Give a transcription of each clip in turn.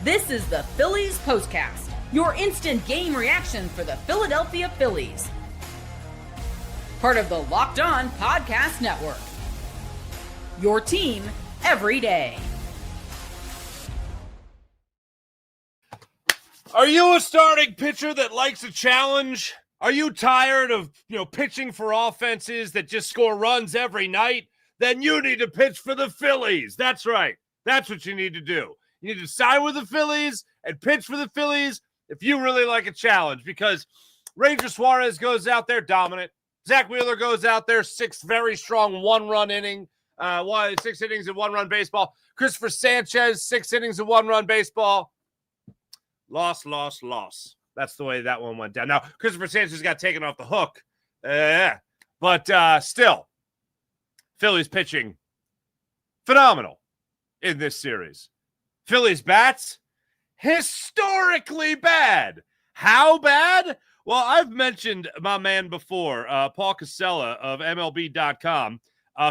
This is the Phillies Postcast, your instant game reaction for the Philadelphia Phillies. Part of the Locked On Podcast Network. Your team every day. Are you a starting pitcher that likes a challenge? Are you tired of, pitching for offenses that just score runs every night? Then you need to pitch for the Phillies. That's right. That's what you need to do. You need to sign with the Phillies and pitch for the Phillies if you really like a challenge, because Ranger Suarez goes out there dominant. Zach Wheeler goes out there, 6 very strong one-run inning, 6 innings of one-run baseball. Cristopher Sanchez, 6 innings of one-run baseball. Loss. That's the way that one went down. Now, Cristopher Sanchez got taken off the hook. But still, Phillies pitching phenomenal in this series. Phillies bats, historically bad. How bad? Well, I've mentioned my man before, Paul Casella of MLB.com,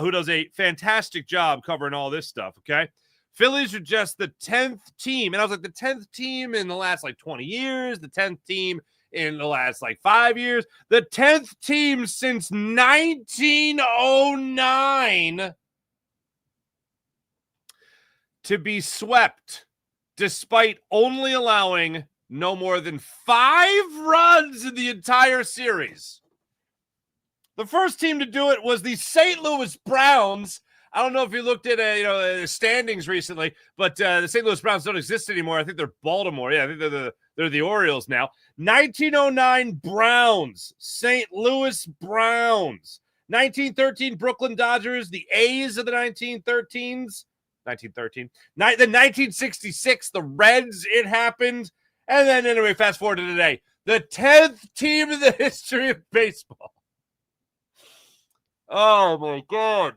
who does a fantastic job covering all this stuff, okay? Phillies are just the 10th team. And I was like, the 10th team in the last, 20 years, the 10th team in the last, 5 years, the 10th team since 1909 to be swept despite only allowing no more than 5 runs in the entire series. The first team to do it was the St. Louis Browns. I don't know if you looked at the standings recently, but the St. Louis Browns don't exist anymore. I think they're Baltimore. Yeah, I think they're the Orioles now. 1909 Browns, St. Louis Browns. 1913 Brooklyn Dodgers, the A's of the 1913s. 1913. Then 1966, the Reds, it happened. And then anyway, fast forward to today. The 10th team in the history of baseball. Oh, my God.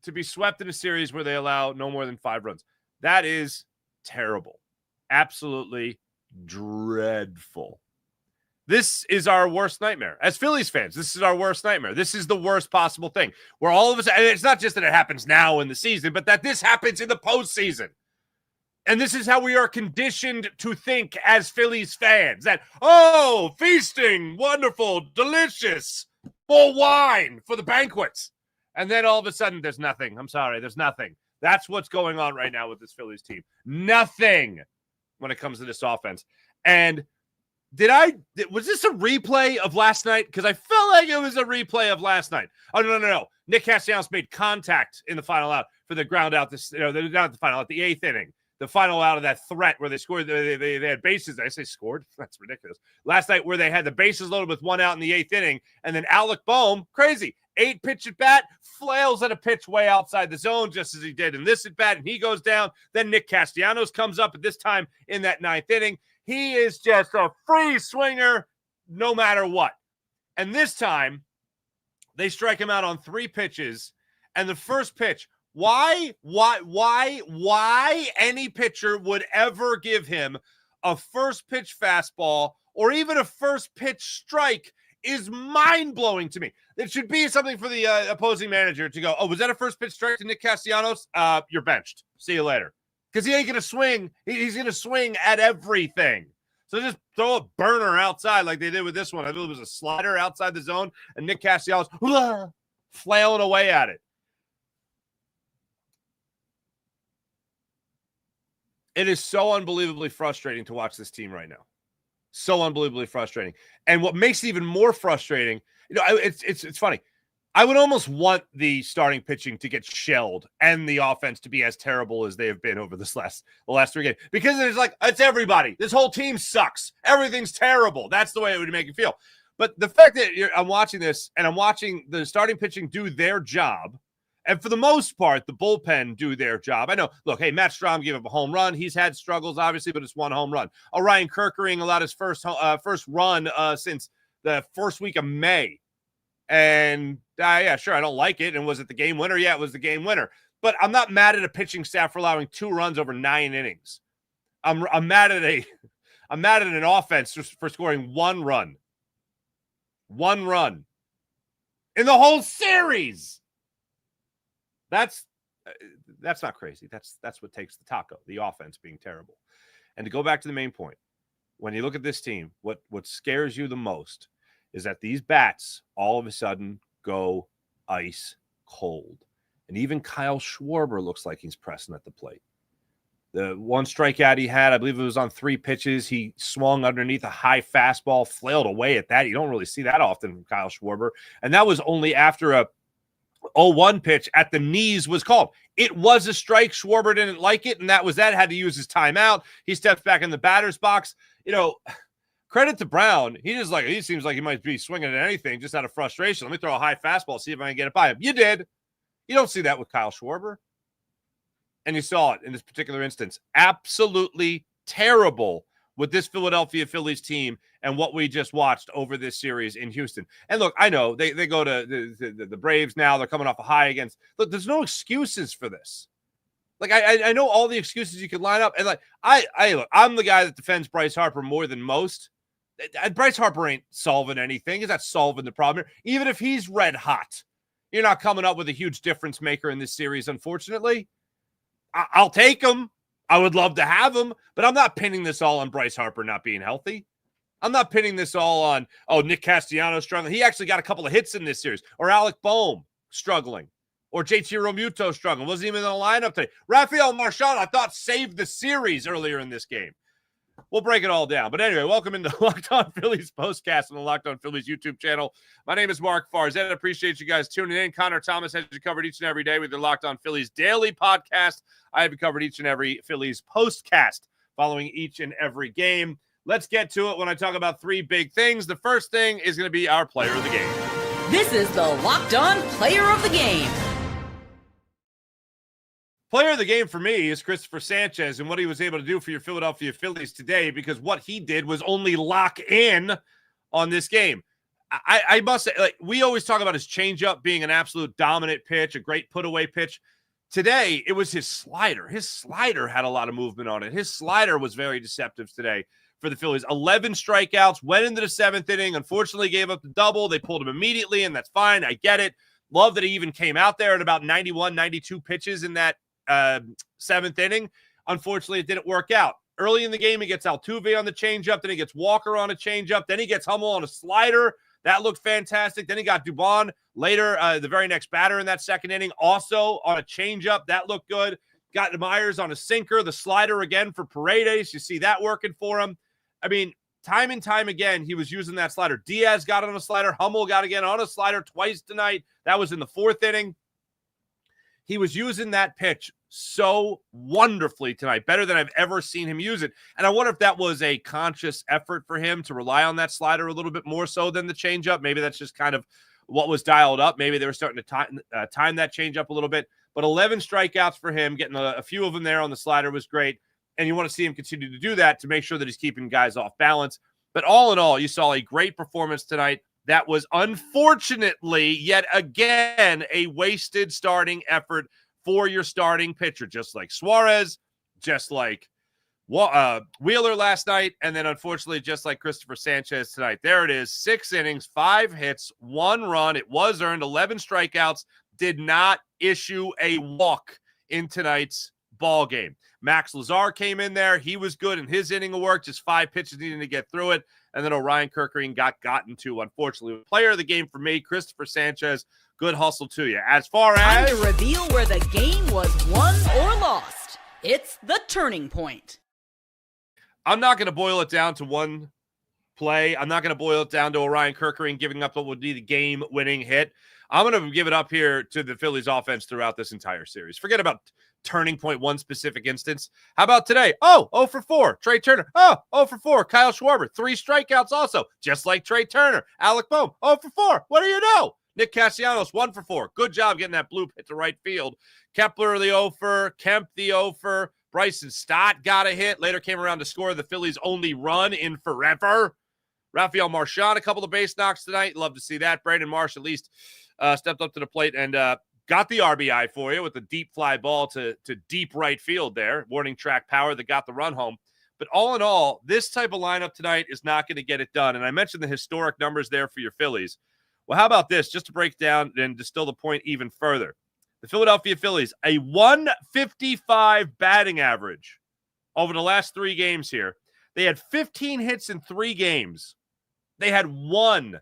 To be swept in a series where they allow no more than 5 runs. That is terrible. Absolutely dreadful. This is our worst nightmare. As Phillies fans, this is our worst nightmare. This is the worst possible thing. Where all of us, and it's not just that it happens now in the season, but that this happens in the postseason. And this is how we are conditioned to think as Phillies fans. That, feasting, wonderful, delicious, full wine for the banquets. And then all of a sudden, there's nothing. I'm sorry, there's nothing. That's what's going on right now with this Phillies team. Nothing when it comes to this offense. And was this a replay of last night? Because I felt like it was a replay of last night. Oh, no. Nick Castellanos made contact in the final out for the ground out. Not the final out, the 8th inning. The final out of that threat where they scored. They had bases. I say scored? That's ridiculous. Last night where they had the bases loaded with 1 out in the 8th inning. And then Alec Boehm, crazy, 8-pitch at bat, flails at a pitch way outside the zone, just as he did in this at bat, and he goes down. Then Nick Castellanos comes up at this time in that 9th inning. He is just a free swinger no matter what. And this time, they strike him out on 3 pitches. And the first pitch, why any pitcher would ever give him a first pitch fastball or even a first pitch strike is mind-blowing to me. It should be something for the opposing manager to go, was that a first pitch strike to Nick Castellanos? You're benched. See you later. Because he ain't going to swing. He's going to swing at everything. So just throw a burner outside like they did with this one. I believe it was a slider outside the zone, and Nick Castellanos flailing away at it. It is so unbelievably frustrating to watch this team right now. So unbelievably frustrating. And what makes it even more frustrating, it's funny. I would almost want the starting pitching to get shelled and the offense to be as terrible as they have been over the last 3 games. Because it's everybody. This whole team sucks. Everything's terrible. That's the way it would make you feel. But the fact that I'm watching this and I'm watching the starting pitching do their job, and for the most part, the bullpen do their job. I know, look, hey, Matt Strahm gave up a home run. He's had struggles, obviously, but it's 1 home run. Ryan Kerkering allowed his first run since the first week of May. And, yeah, sure, I don't like it. And was it the game winner? Yeah, it was the game winner. But I'm not mad at a pitching staff for allowing 2 runs over 9 innings. I'm mad at an offense for scoring 1 run. 1 run. In the whole series. That's not crazy. That's what takes the taco, the offense being terrible. And to go back to the main point, when you look at this team, what scares you the most is that these bats all of a sudden go ice cold. And even Kyle Schwarber looks like he's pressing at the plate. The one strikeout he had, I believe it was on 3 pitches. He swung underneath a high fastball, flailed away at that. You don't really see that often from Kyle Schwarber. And that was only after a 0-1 pitch at the knees was called. It was a strike. Schwarber didn't like it, and that was that. Had to use his timeout. He steps back in the batter's box. Credit to Brown. He seems like he might be swinging at anything just out of frustration. Let me throw a high fastball, see if I can get it by him. You did. You don't see that with Kyle Schwarber. And you saw it in this particular instance. Absolutely terrible with this Philadelphia Phillies team and what we just watched over this series in Houston. And look, I know they go to the Braves now. They're coming off a high against. Look, there's no excuses for this. Like, I know all the excuses you could line up. And, look, I'm the guy that defends Bryce Harper more than most. Bryce Harper ain't solving anything. He's not solving the problem. Even if he's red hot, you're not coming up with a huge difference maker in this series, unfortunately. I'll take him. I would love to have him, but I'm not pinning this all on Bryce Harper not being healthy. I'm not pinning this all on, Nick Castellanos struggling. He actually got a couple of hits in this series. Or Alec Boehm struggling. Or JT Realmuto struggling. Wasn't even in the lineup today. Rafael Marchand, I thought, saved the series earlier in this game. We'll break it all down. But anyway, welcome into Locked On Phillies Postcast on the Locked On Phillies YouTube channel. My name is Mark Farzetta. I appreciate you guys tuning in. Connor Thomas has you covered each and every day with the Locked On Phillies daily podcast. I have you covered each and every Phillies postcast following each and every game. Let's get to it when I talk about 3 big things. The first thing is going to be our player of the game. This is the Locked On Player of the Game. Player of the game for me is Cristopher Sanchez and what he was able to do for your Philadelphia Phillies today, because what he did was only lock in on this game. I must say, we always talk about his changeup being an absolute dominant pitch, a great put-away pitch. Today, it was his slider. His slider had a lot of movement on it. His slider was very deceptive today for the Phillies. 11 strikeouts, went into the 7th inning, unfortunately gave up the double. They pulled him immediately, and that's fine. I get it. Love that he even came out there at about 91, 92 pitches in that 7th inning. Unfortunately, it didn't work out. Early in the game, he gets Altuve on the changeup. Then he gets Walker on a changeup. Then he gets Hummel on a slider. That looked fantastic. Then he got Dubon later, the very next batter in that 2nd inning, also on a changeup. That looked good. Got Myers on a sinker. The slider again for Paredes. You see that working for him. I mean, time and time again, he was using that slider. Diaz got on a slider. Hummel got again on a slider twice tonight. That was in the 4th inning. He was using that pitch so wonderfully tonight, better than I've ever seen him use it. And I wonder if that was a conscious effort for him to rely on that slider a little bit more so than the changeup. Maybe that's just kind of what was dialed up. Maybe they were starting to time that changeup a little bit. But 11 strikeouts for him, getting a few of them there on the slider was great. And you want to see him continue to do that to make sure that he's keeping guys off balance. But all in all, you saw a great performance tonight. That was unfortunately, yet again, a wasted starting effort for your starting pitcher, just like Suarez, just like Wheeler last night, and then unfortunately, just like Cristopher Sanchez tonight. There it is, 6 innings, 5 hits, 1 run. It was earned, 11 strikeouts, did not issue a walk in tonight's ball game. Max Lazar came in there. He was good in his inning of work, just 5 pitches needing to get through it. And then Orion Kerkering got gotten to, unfortunately. Player of the game for me, Cristopher Sanchez. Good hustle to you. As far as... Time to reveal where the game was won or lost. It's the turning point. I'm not going to boil it down to one play. I'm not going to boil it down to Orion Kerkering giving up what would be the game-winning hit. I'm going to give it up here to the Phillies offense throughout this entire series. Forget about turning point, one specific instance. How about today? 0 for 4. Trey Turner. 0 for 4. Kyle Schwarber. 3 strikeouts also, just like Trey Turner. Alec Boehm. 0 for 4. What do you know? Nick Castellanos, 1 for 4. Good job getting that bloop hit to right field. Kepler, the 0 for. Kemp, the 0 for. Bryson Stott got a hit. Later came around to score the Phillies' only run in forever. Rafael Marchand, a couple of base knocks tonight. Love to see that. Brandon Marsh at least stepped up to the plate and got the RBI for you with a deep fly ball to deep right field there. Warning track power that got the run home. But all in all, this type of lineup tonight is not going to get it done. And I mentioned the historic numbers there for your Phillies. Well, how about this? Just to break down and distill the point even further. The Philadelphia Phillies, a 155 batting average over the last 3 games here. They had 15 hits in 3 games. They had 1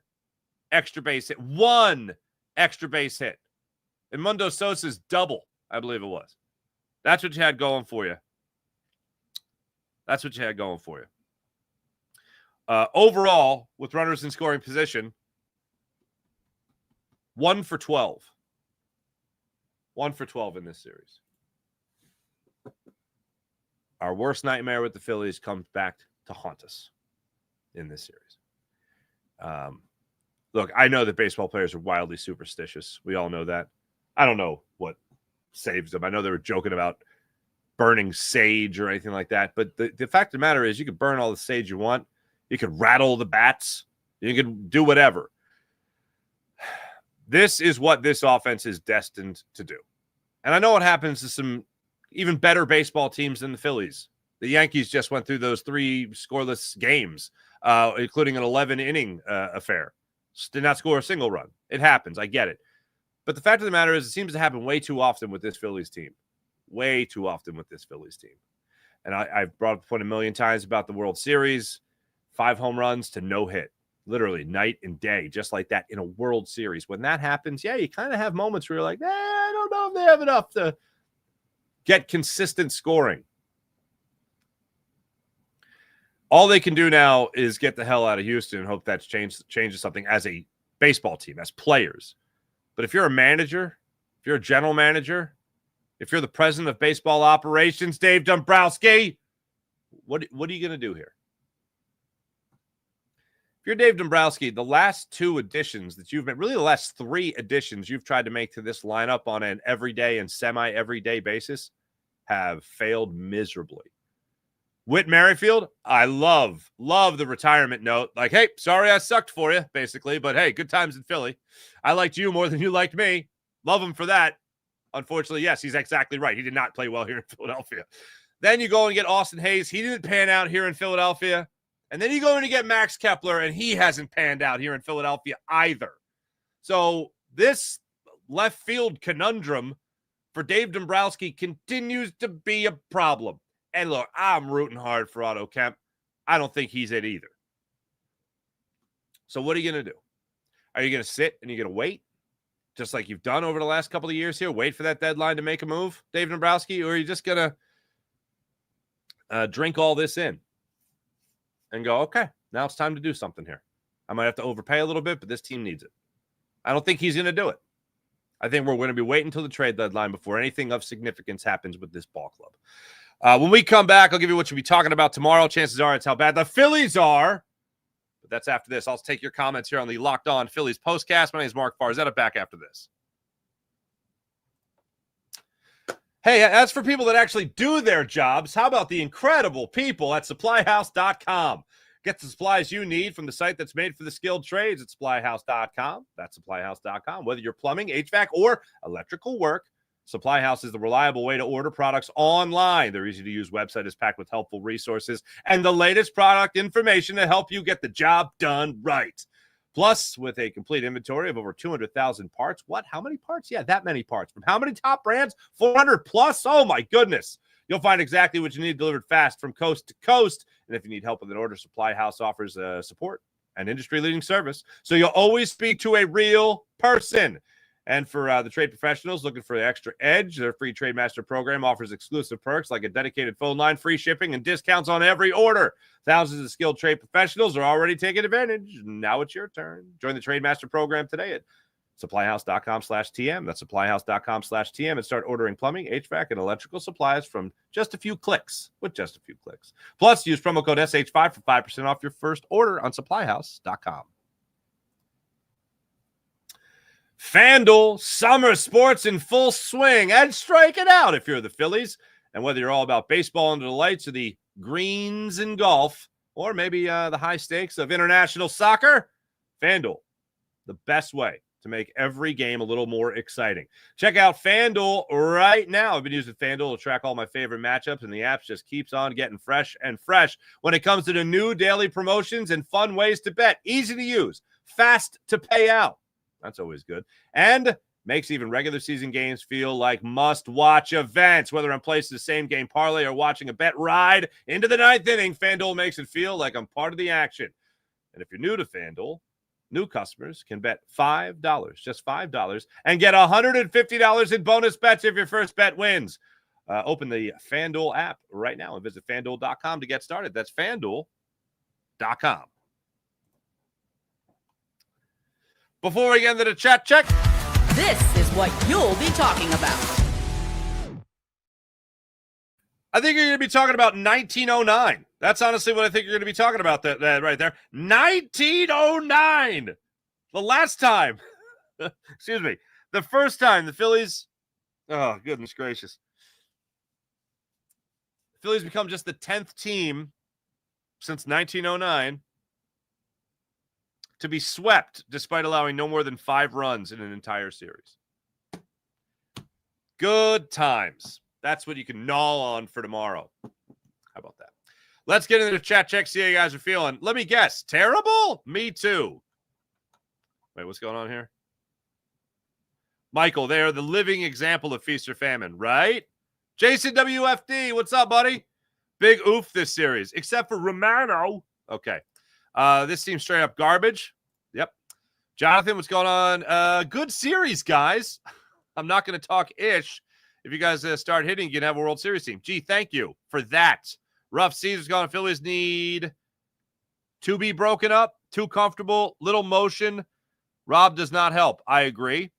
extra base hit. 1 extra base hit. And Mundo Sosa's double, I believe it was. That's what you had going for you. That's what you had going for you. Overall, with runners in scoring position, 1 for 12. 1 for 12 in this series. Our worst nightmare with the Phillies comes back to haunt us in this series. Look, I know that baseball players are wildly superstitious. We all know that. I don't know what saves them. I know they were joking about burning sage or anything like that. But the fact of the matter is you can burn all the sage you want. You could rattle the bats. You can do whatever. This is what this offense is destined to do. And I know what happens to some even better baseball teams than the Phillies. The Yankees just went through those 3 scoreless games, including an 11-inning affair. Did not score a single run. It happens. I get it. But the fact of the matter is it seems to happen way too often with this Phillies team. Way too often with this Phillies team. And I've brought up the point a million times about the World Series. 5 home runs to no hit. Literally night and day, just like that in a World Series. When that happens, yeah, you kind of have moments where you're like, I don't know if they have enough to get consistent scoring. All they can do now is get the hell out of Houston and hope that changes something as a baseball team, as players. But if you're a manager, if you're a general manager, if you're the president of baseball operations, Dave Dombrowski, what are you going to do here? If you're Dave Dombrowski, the last 2 additions that you've made, really the last 3 additions you've tried to make to this lineup on an everyday and semi-everyday basis have failed miserably. Whit Merrifield, I love the retirement note. Like, hey, sorry I sucked for you, basically, but hey, good times in Philly. I liked you more than you liked me. Love him for that. Unfortunately, yes, he's exactly right. He did not play well here in Philadelphia. Then you go and get Austin Hayes. He didn't pan out here in Philadelphia. And then you go in to get Max Kepler, and he hasn't panned out here in Philadelphia either. So this left field conundrum for Dave Dombrowski continues to be a problem. And look, I'm rooting hard for Otto Kemp. I don't think he's it either. So what are you going to do? Are you going to sit and you're going to wait, just like you've done over the last couple of years here? Wait for that deadline to make a move, Dave Dombrowski? Or are you just going to drink all this in and go, okay, now it's time to do something here. I might have to overpay a little bit, but this team needs it. I don't think he's going to do it. I think we're going to be waiting until the trade deadline before anything of significance happens with this ball club. When we come back, I'll give you what you'll be talking about tomorrow. Chances are it's how bad the Phillies are. But that's after this. I'll take your comments here on the Locked On Phillies postcast. My name is Mark Farzetta. Back after this. Hey, as for people that actually do their jobs, how about the incredible people at SupplyHouse.com? Get the supplies you need from the site that's made for the skilled trades at SupplyHouse.com. That's SupplyHouse.com. Whether you're plumbing, HVAC, or electrical work, Supply House is the reliable way to order products online. Their easy-to-use website is packed with helpful resources and the latest product information to help you get the job done right. Plus, with a complete inventory of over 200,000 parts. What? How many parts? Yeah, that many parts. From how many top brands? 400 plus? Oh, my goodness. You'll find exactly what you need delivered fast from coast to coast. And if you need help with an order, Supply House offers support and industry-leading service. So you'll always speak to a real person. And for the trade professionals looking for the extra edge, their free Trade Master program offers exclusive perks like a dedicated phone line, free shipping, and discounts on every order. Thousands of skilled trade professionals are already taking advantage. Now it's your turn. Join the Trade Master program today at supplyhouse.com/TM. That's supplyhouse.com/TM and start ordering plumbing, HVAC, and electrical supplies from just a few clicks. With just a few clicks. Plus, use promo code SH5 for 5% off your first order on supplyhouse.com. FanDuel, summer sports in full swing, and strike it out if you're the Phillies. And whether you're all about baseball under the lights or the greens in golf, or maybe the high stakes of international soccer, FanDuel, the best way to make every game a little more exciting. Check out FanDuel right now. I've been using FanDuel to track all my favorite matchups, and the app just keeps on getting fresh and fresh when it comes to the new daily promotions and fun ways to bet. Easy to use, fast to pay out. That's always good. And Makes even regular season games feel like must-watch events. Whether I'm placing the same game parlay or watching a bet ride into the ninth inning, FanDuel makes it feel like I'm part of the action. And if you're new to FanDuel, new customers can bet $5, just $5, and get $150 in bonus bets if your first bet wins. Open the FanDuel app right now and visit FanDuel.com to get started. That's FanDuel.com. Before we get into the chat check, This is what you'll be talking about. I think you're going to be talking about 1909. That's honestly what I think you're going to be talking about that right there. 1909. The last time, excuse me, the first time the Phillies, oh, goodness gracious. The Phillies become just the 10th team since 1909 to be swept despite allowing no more than 5 runs in an entire series. Good times. That's what you can gnaw on for tomorrow. How about that? Let's get into the chat check, see how you guys are feeling. Let me guess. Terrible? Me too. Wait, what's going on here? Michael, they are the living example of feast or famine, right? Jason WFD, what's up, buddy? Big oof this series, except for Romano. Okay. This seems straight up garbage. Yep. Jonathan, what's going on? Good series, guys. I'm not going to talk ish. If you guys start hitting, you can have a World Series team. Gee, thank you for that. Rough season's gone. Phillies need to be broken up. Too comfortable. Little motion. Rob does not help. I agree.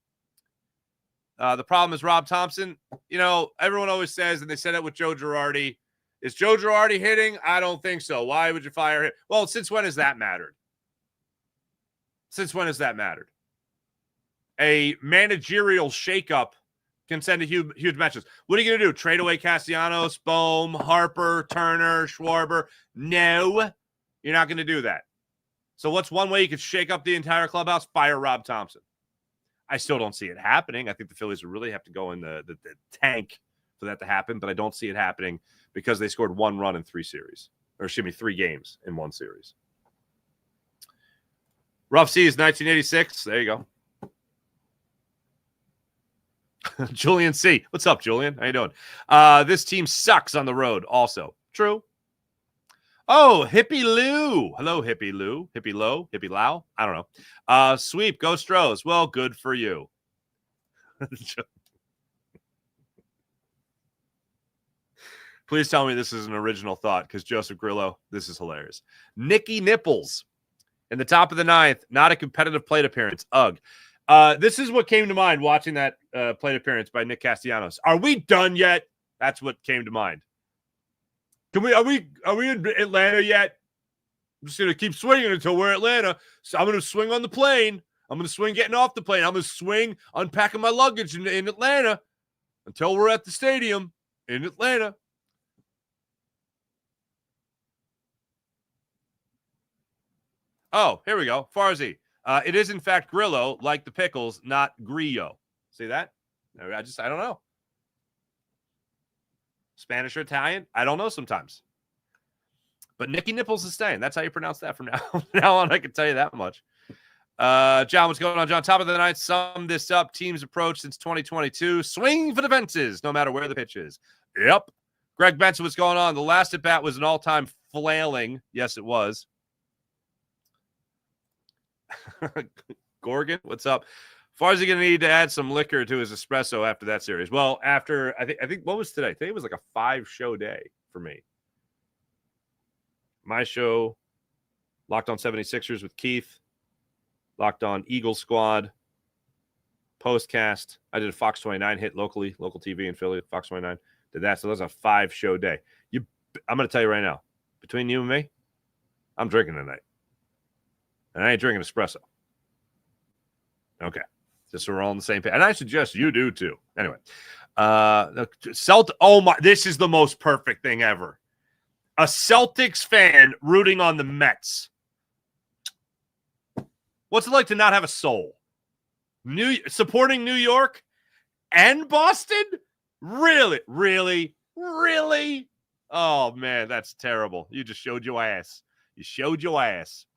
The problem is Rob Thompson. You know, everyone always says, and they said it with Joe Girardi, is Joe Girardi hitting? I don't think so. Why would you fire him? Well, since when has that mattered? Since when has that mattered? A managerial shakeup can send a huge message. What are you going to do? Trade away Castellanos, Bohm, Harper, Turner, Schwarber? No, you're not going to do that. So what's one way you could shake up the entire clubhouse? Fire Rob Thompson. I still don't see it happening. I think the Phillies would really have to go in the tank for that to happen, but I don't see it happening because they scored 1 run in 3 games in 1 series. Rough C is 1986. There you go. Julian C. What's up, Julian? How you doing? This team sucks on the road also. True. Oh, Hippie Lou. Hello, Hippie Lou. Hippie Low. Hippie Lau. I don't know. Sweep. Go Stros. Well, good for you. Please tell me this is an original thought because Joseph Grillo, this is hilarious. Nicky Nipples in the top of the 9th. Not a competitive plate appearance. Ugh. This is what came to mind watching that plate appearance by Nick Castellanos. Are we done yet? That's what came to mind. Are we in Atlanta yet? I'm just gonna keep swinging until we're Atlanta. So I'm gonna swing on the plane. I'm gonna swing getting off the plane. I'm gonna swing unpacking my luggage in Atlanta until we're at the stadium in Atlanta. Oh, here we go. Farzi. It is, in fact, Grillo, like the pickles, not Grillo. See that? I don't know. Spanish or Italian? I don't know sometimes. But Nicky Nipples is staying. That's how you pronounce that from now on. I can tell you that much. John, what's going on, John? Top of the 9th, sum this up. Team's approach since 2022. Swing for the fences, no matter where the pitch is. Yep. Greg Benson, what's going on? The last at-bat was an all-time flailing. Yes, it was. Gorgon, what's up? Far as he going to need to add some liquor to his espresso after that series. Well, after I think what was today? Today was like a 5-show day for me. My show, Locked on 76ers with Keith, Locked on Eagle Squad, Postcast. I did a Fox 29 hit locally, local TV in Philly, Fox 29. Did that. So that was a 5-show day. I'm going to tell you right now, between you and me, I'm drinking tonight. And I ain't drinking espresso. Okay. Just so we're all on the same page. And I suggest you do too. Anyway. Oh my, this is the most perfect thing ever. A Celtics fan rooting on the Mets. What's it like to not have a soul? Supporting New York and Boston? Really? Really? Really? Oh man, that's terrible. You just showed your ass. You showed your ass.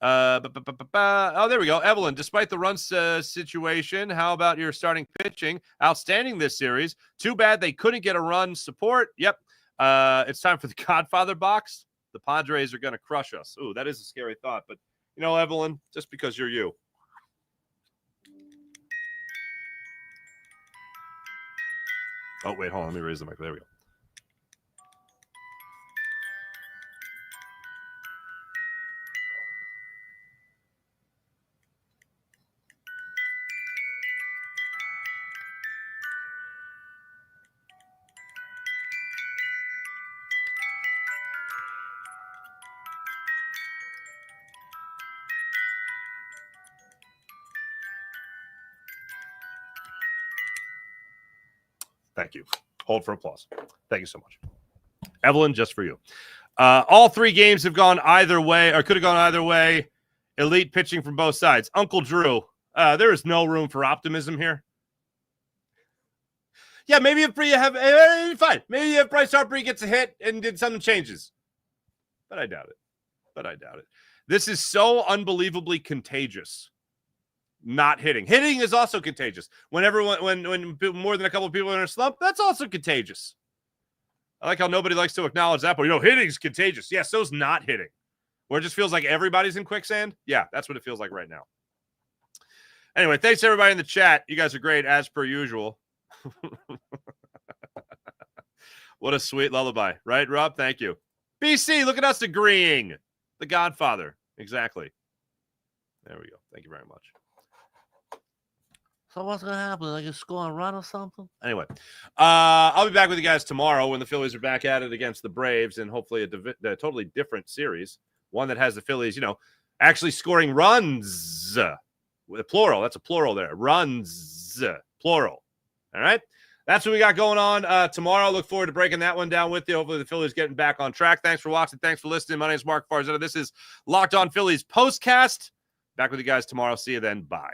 Oh, there we go. Evelyn, despite the run situation, how about your starting pitching? Outstanding this series. Too bad they couldn't get a run support. Yep. It's time for the Godfather box. The Padres are going to crush us. Ooh, that is a scary thought. But, you know, Evelyn, just because you're you. Oh, wait, hold on. Let me raise the mic. There we go. Thank you. Hold for applause. Thank you so much. Evelyn, just for you. All three games have gone either way, or could have gone either way. Elite pitching from both sides. Uncle Drew, there is no room for optimism here. Yeah, maybe if you have fine. Maybe if Bryce Harper gets a hit and did something changes. But I doubt it. This is so unbelievably contagious. Not hitting. Hitting is also contagious. When more than a couple of people are in a slump, that's also contagious. I like how nobody likes to acknowledge that, but hitting's contagious. Yeah, so's not hitting. Where it just feels like everybody's in quicksand. Yeah, that's what it feels like right now. Anyway, thanks everybody in the chat. You guys are great as per usual. What a sweet lullaby, right, Rob? Thank you. BC, look at us agreeing. The Godfather. Exactly. There we go. Thank you very much. So what's going to happen? Like a score a run or something? Anyway, I'll be back with you guys tomorrow when the Phillies are back at it against the Braves and hopefully a totally different series. One that has the Phillies, actually scoring runs. With a plural. That's a plural there. Runs. Plural. All right? That's what we got going on tomorrow. Look forward to breaking that one down with you. Hopefully the Phillies getting back on track. Thanks for watching. Thanks for listening. My name is Mark Farzetta. This is Locked On Phillies Postcast. Back with you guys tomorrow. See you then. Bye.